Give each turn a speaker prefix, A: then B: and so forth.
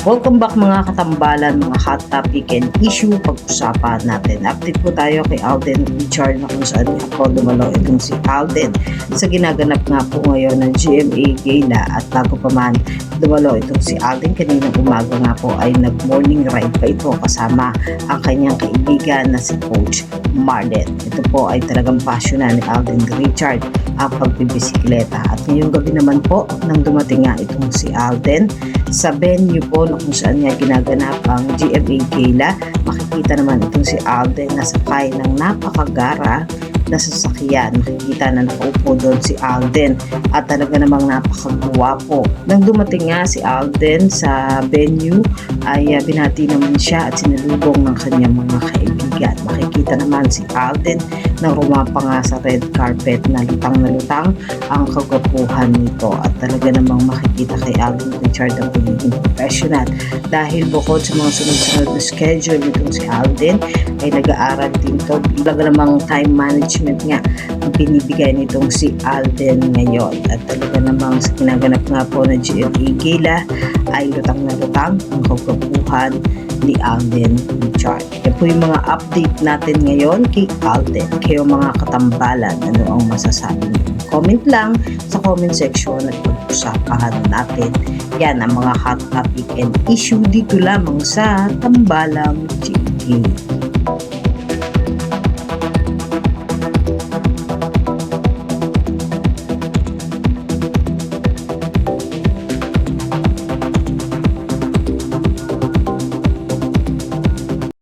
A: Welcome back mga katambalan, mga hot topic and issue pag-usapan natin. Update po tayo kay Alden Richard na kung saan nga po dumalo itong si Alden sa ginaganap nga po ngayon ng GMA Gala. At bago pa man dumalo itong si Alden, kaninang umaga nga po ay nag-morning ride pa ito kasama ang kanyang kaibigan na si Coach Marlen. Ito po ay talagang passion na ni Alden Richard ang pagbibisikleta. At ngayong gabi naman po nang dumating nga itong si Alden sa venue po kung saan nga ginaganap ang GMA Gala, makikita naman itong si Alden na sakay ng napakagara na sasakyan. Makikita na nakaupo doon si Alden at talaga namang napakagwapo. Nang dumating nga si Alden sa venue ay binati naman siya at sinalubong ng kanyang mga kaibigan. Makikita naman si Alden na rumapa nga sa red carpet na lutang ang kagwapuhan nito at talaga namang makikita kay Alden Richard ang pagiging professional dahil bukod sa mga sunod-sunod na schedule nitong si Alden ay nag-aaral din to. Talaga namang time management nga ang binibigay nitong si Alden ngayon at talaga namang sa kinaganap nga po na GMA Gala ay lutang na lutang ang kagwapuhan ni Alden Richard. Yan po yung mga update natin ngayon kay Alden. Kayo mga katambalan, ano ang masasabi niyo? Comment lang sa comment section at pag-usapahan natin. Yan ang mga hot topic and issue dito lamang sa Tambalang GK.